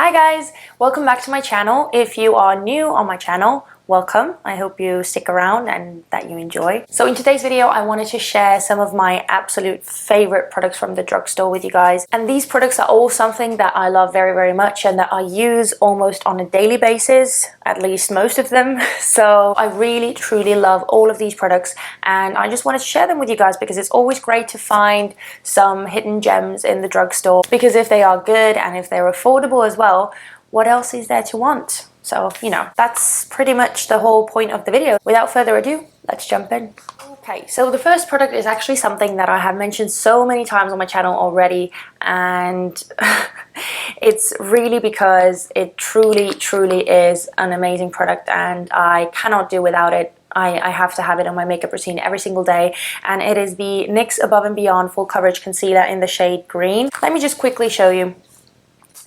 Hi guys, welcome back to my channel. If you are new on my channel, welcome. I hope you stick around and that you enjoy. So in today's video, I wanted to share some of my absolute favorite products from the drugstore with you guys. And these products are all something that I love very, very much and that I use almost on a daily basis, at least most of them. So I really, truly love all of these products and I just wanted to share them with you guys because it's always great to find some hidden gems in the drugstore, because if they are good and if they're affordable as well, what else is there to want? So, you know, that's pretty much the whole point of the video. Without further ado, let's jump in. Okay, so the first product is actually something that I have mentioned so many times on my channel already, and it's really because it truly, truly is an amazing product and I cannot do without it. I have to have it on my makeup routine every single day, and it is the NYX Above and Beyond Full Coverage Concealer in the shade Green. Let me just quickly show you.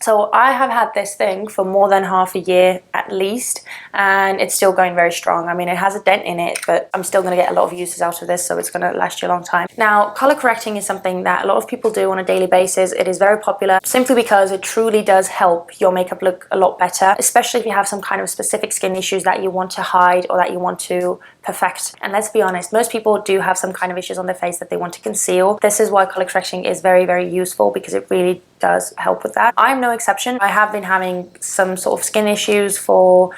So I have had this thing for more than half a year at least, and it's still going very strong. I mean, it has a dent in it, but I'm still going to get a lot of uses out of this, so it's going to last you a long time. Now, color correcting is something that a lot of people do on a daily basis. It is very popular simply because it truly does help your makeup look a lot better, especially if you have some kind of specific skin issues that you want to hide or that you want to perfect. And let's be honest, most people do have some kind of issues on their face that they want to conceal. This is why color correcting is very, very useful, because it really does help with that. I'm no exception. I have been having some sort of skin issues for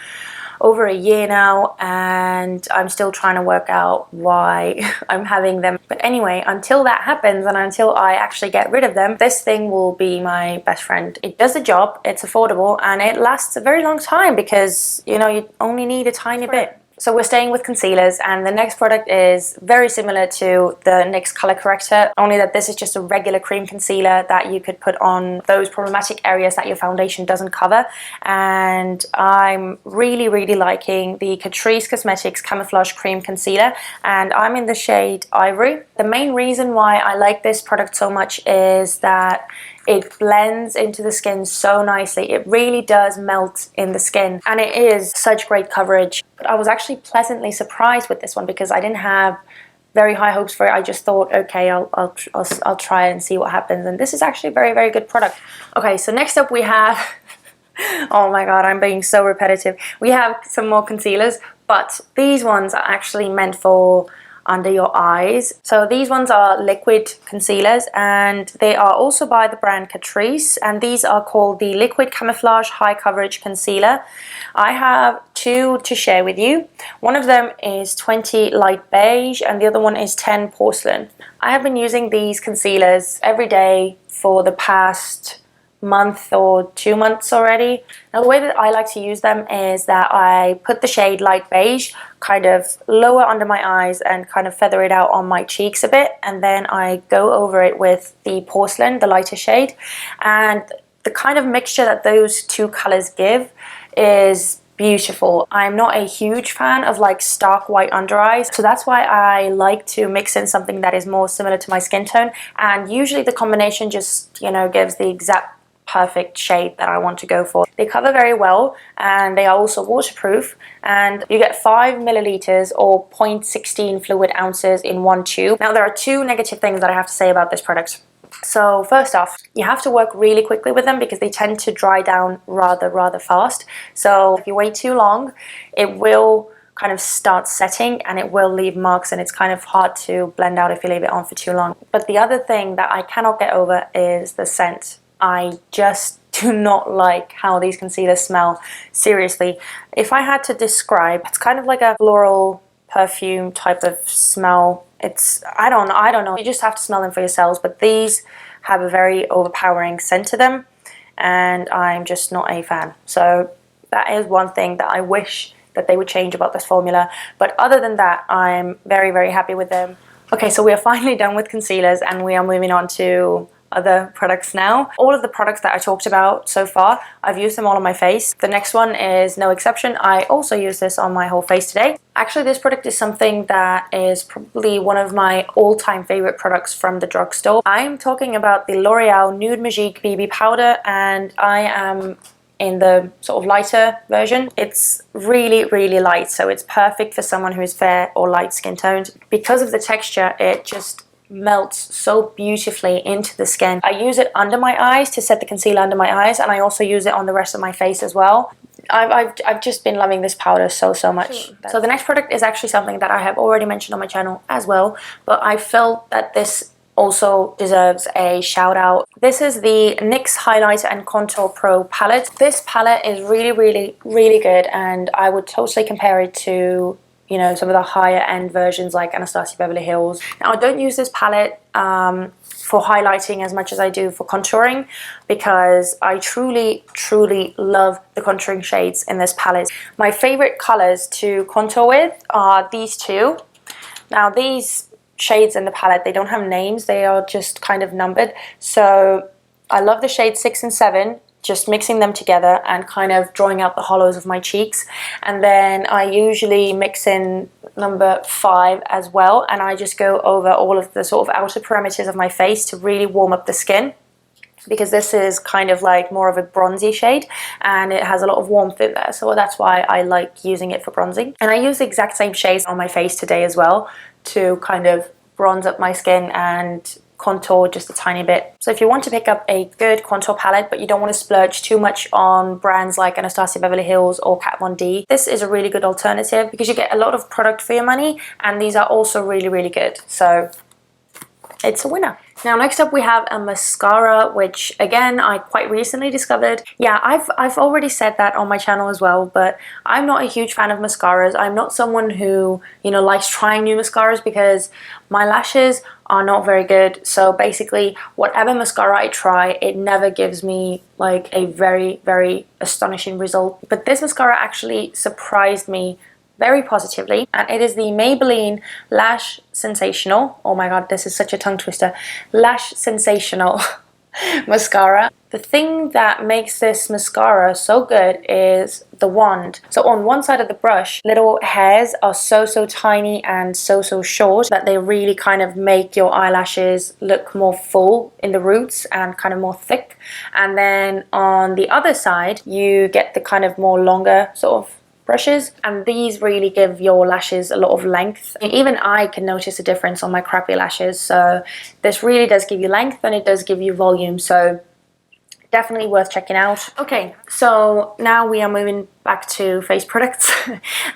over a year now, and I'm still trying to work out why I'm having them. But anyway, until that happens and until I actually get rid of them, this thing will be my best friend. It does the job, it's affordable, and it lasts a very long time because, you know, you only need a tiny bit. So we're staying with concealers, and the next product is very similar to the NYX Color Corrector, only that this is just a regular cream concealer that you could put on those problematic areas that your foundation doesn't cover. And I'm really, really liking the Catrice Cosmetics Camouflage Cream Concealer, and I'm in the shade Ivory. The main reason why I like this product so much is that it blends into the skin so nicely. It really does melt in the skin, and it is such great coverage. But I was actually pleasantly surprised with this one because I didn't have very high hopes for it. I just thought, okay, I'll try it and see what happens. And this is actually a very, very good product. Okay, so next up we have oh my god, I'm being so repetitive. We have some more concealers, but these ones are actually meant for under your eyes. So these ones are liquid concealers, and they are also by the brand Catrice, and these are called the Liquid Camouflage High Coverage Concealer. I have two to share with you. One of them is 20 Light Beige and the other one is 10 Porcelain. I have been using these concealers every day for the past month or 2 months already. Now the way that I like to use them is that I put the shade Light Beige kind of lower under my eyes and kind of feather it out on my cheeks a bit, and then I go over it with the Porcelain, the lighter shade, and the kind of mixture that those two colors give is beautiful. I'm not a huge fan of like stark white under eyes, so that's why I like to mix in something that is more similar to my skin tone, and usually the combination just, you know, gives the exact perfect shade that I want to go for. They cover very well, and they are also waterproof, and you get 5 milliliters or 0.16 fluid ounces in one tube. Now there are two negative things that I have to say about this product. So first off, you have to work really quickly with them because they tend to dry down rather fast. So if you wait too long, it will kind of start setting and it will leave marks, and it's kind of hard to blend out if you leave it on for too long. But the other thing that I cannot get over is the scent. I just do not like how these concealers smell. Seriously, if I had to describe, it's kind of like a floral perfume type of smell. It's, I don't know, you just have to smell them for yourselves, but these have a very overpowering scent to them, and I'm just not a fan. So that is one thing that I wish that they would change about this formula, but other than that, I'm very, very happy with them. Okay, so we are finally done with concealers and we are moving on to other products now. All of the products that I talked about so far, I've used them all on my face. The next one is no exception. I also use this on my whole face today. Actually, this product is something that is probably one of my all-time favorite products from the drugstore. I'm talking about the L'Oreal Nude Magique BB Powder, and I am in the sort of lighter version. It's really, really light, so it's perfect for someone who is fair or light skin toned. Because of the texture, it just melts so beautifully into the skin. I use it under my eyes to set the concealer under my eyes, and I also use it on the rest of my face as well. I've just been loving this powder so much. So the next product is actually something that I have already mentioned on my channel as well, but I felt that this also deserves a shout out. This is the NYX Highlighter and Contour Pro palette. This palette is really good, and I would totally compare it to, you know, some of the higher end versions like Anastasia Beverly Hills. Now, I don't use this palette for highlighting as much as I do for contouring, because I truly love the contouring shades in this palette. My favorite colors to contour with are these two. Now, these shades in the palette, they don't have names, they are just kind of numbered. So I love the shades 6 and 7, just mixing them together and kind of drawing out the hollows of my cheeks. And then I usually mix in number 5 as well, and I just go over all of the sort of outer perimeters of my face to really warm up the skin, because this is kind of like more of a bronzy shade and it has a lot of warmth in there, so that's why I like using it for bronzing. And I use the exact same shades on my face today as well to kind of bronze up my skin and contour just a tiny bit. So if you want to pick up a good contour palette but you don't want to splurge too much on brands like Anastasia Beverly Hills or Kat Von D, this is a really good alternative because you get a lot of product for your money, and these are also really good. So it's a winner. Now next up we have a mascara, which again I quite recently discovered. Yeah, I've already said that on my channel as well, but I'm not a huge fan of mascaras. I'm not someone who, you know, likes trying new mascaras because my lashes are not very good. So basically whatever mascara I try, it never gives me like a very astonishing result. But this mascara actually surprised me very positively, and it is the Maybelline Lash Sensational. Oh my god, this is such a tongue twister. Lash Sensational mascara. The thing that makes this mascara so good is the wand. So on one side of the brush, little hairs are so tiny and so short that they really kind of make your eyelashes look more full in the roots and kind of more thick. And then on the other side, you get the kind of more longer sort of brushes, and these really give your lashes a lot of length. And even I can notice a difference on my crappy lashes, so this really does give you length and it does give you volume, so definitely worth checking out. Okay, so now we are moving back to face products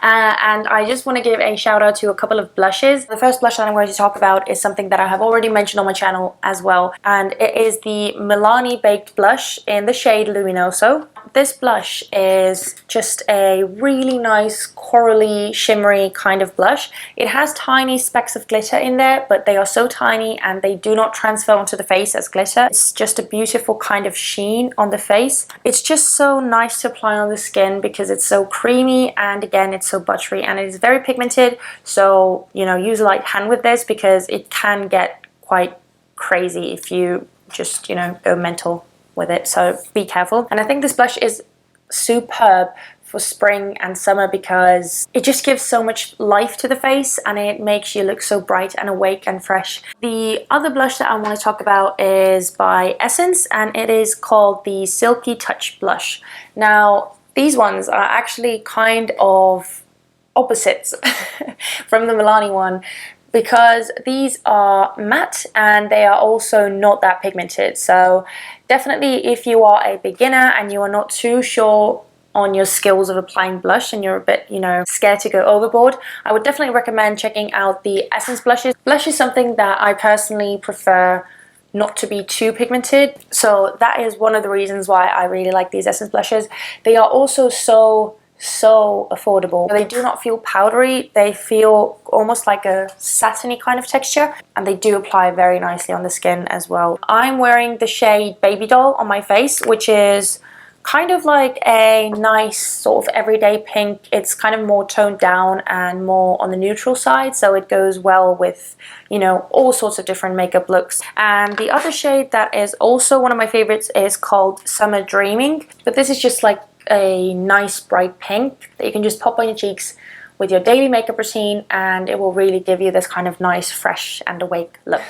and I just want to give a shout out to a couple of blushes. The first blush that I'm going to talk about is something that I have already mentioned on my channel as well, and it is the Milani Baked Blush in the shade Luminoso. This blush is just a really nice corally shimmery kind of blush. It has tiny specks of glitter in there, but they are so tiny and they do not transfer onto the face as glitter. It's just a beautiful kind of sheen on the face. It's just so nice to apply on the skin because it's so creamy, and again it's so buttery, and it is very pigmented, so you know, use a light hand with this because it can get quite crazy if you just, you know, go mental with it, so be careful. And I think this blush is superb for spring and summer because it just gives so much life to the face and it makes you look so bright and awake and fresh. The other blush that I want to talk about is by Essence, and it is called the Silky Touch Blush. Now these ones are actually kind of opposites from the Milani one, because these are matte and they are also not that pigmented. So definitely if you are a beginner and you are not too sure on your skills of applying blush and you're a bit, you know, scared to go overboard, I would definitely recommend checking out the Essence blushes. Blush is something that I personally prefer not to be too pigmented, so that is one of the reasons why I really like these Essence blushes. They are also so affordable. They do not feel powdery, they feel almost like a satiny kind of texture, and they do apply very nicely on the skin as well. I'm wearing the shade Babydoll on my face, which is kind of like a nice sort of everyday pink. It's kind of more toned down and more on the neutral side, so it goes well with, you know, all sorts of different makeup looks. And the other shade that is also one of my favorites is called Summer Dreaming, but this is just like a nice bright pink that you can just pop on your cheeks with your daily makeup routine, and it will really give you this kind of nice, fresh and awake look.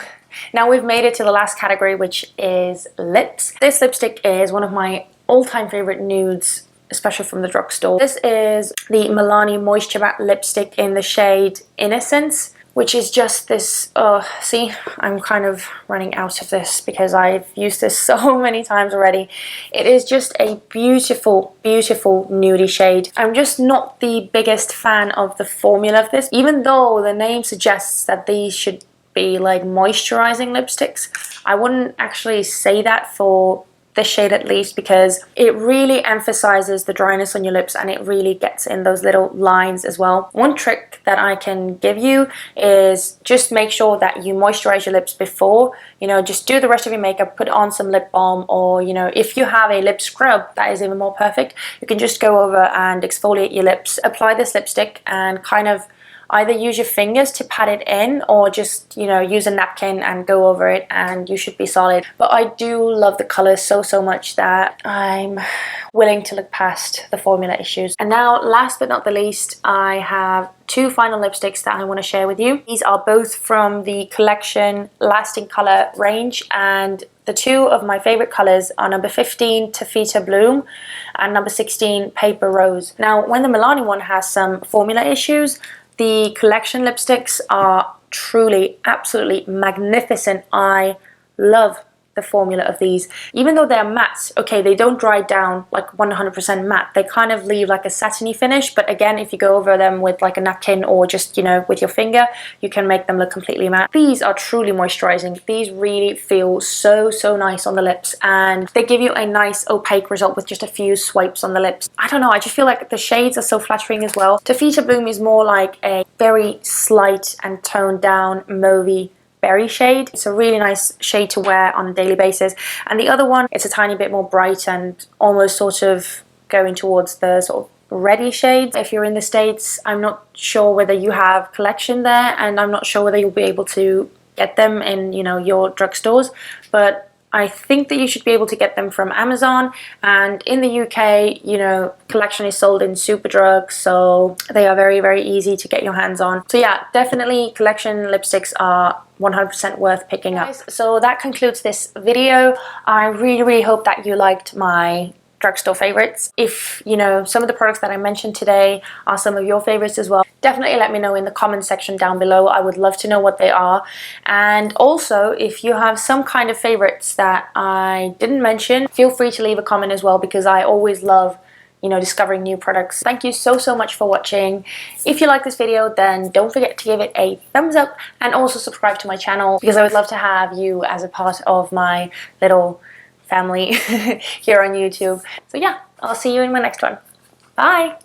Now we've made it to the last category, which is lips. This lipstick is one of my all-time favorite nudes, especially from the drugstore. This is the Milani Moisture Matte lipstick in the shade Innocence, which is just this, see, I'm kind of running out of this because I've used this so many times already. It is just a beautiful, beautiful nudie shade. I'm just not the biggest fan of the formula of this, even though the name suggests that these should be like moisturizing lipsticks. I wouldn't actually say that for this shade at least, because it really emphasizes the dryness on your lips and it really gets in those little lines as well. One trick that I can give you is just make sure that you moisturize your lips before, you know, just do the rest of your makeup, put on some lip balm, or, you know, if you have a lip scrub, that is even more perfect. You can just go over and exfoliate your lips, apply this lipstick, and kind of either use your fingers to pat it in or just, you know, use a napkin and go over it and you should be solid. But I do love the color so much that I'm willing to look past the formula issues. And now, last but not the least, I have two final lipsticks that I want to share with you. These are both from the collection Lasting Color range, and the two of my favorite colors are number 15 Taffeta Bloom and number 16 Paper Rose. Now, when the Milani one has some formula issues, the collection lipsticks are truly, absolutely magnificent. I love the formula of these. Even though they're matte, okay, they don't dry down like 100% matte. They kind of leave like a satiny finish, but again, if you go over them with like a napkin or just, you know, with your finger, you can make them look completely matte. These are truly moisturizing. These really feel so nice on the lips, and they give you a nice opaque result with just a few swipes on the lips. I don't know, I just feel like the shades are so flattering as well. Taffeta Bloom is more like a very slight and toned down mauvey berry shade. It's a really nice shade to wear on a daily basis, and the other one, it's a tiny bit more bright and almost sort of going towards the sort of reddy shades. If you're in the States, I'm not sure whether you have collection there, and I'm not sure whether you'll be able to get them in, you know, your drugstores, but I think that you should be able to get them from Amazon. And in the UK, you know, collection is sold in Superdrug, so they are very easy to get your hands on. So yeah, definitely collection lipsticks are 100% worth picking up. So that concludes this video. I really hope that you liked my drugstore favorites. If, you know, some of the products that I mentioned today are some of your favorites as well, definitely let me know in the comment section down below. I would love to know what they are. And also, if you have some kind of favorites that I didn't mention, feel free to leave a comment as well, because I always love, you know, discovering new products. Thank you so much for watching. If you like this video, then don't forget to give it a thumbs up and also subscribe to my channel, because I would love to have you as a part of my little family here on YouTube. So yeah, I'll see you in my next one. Bye!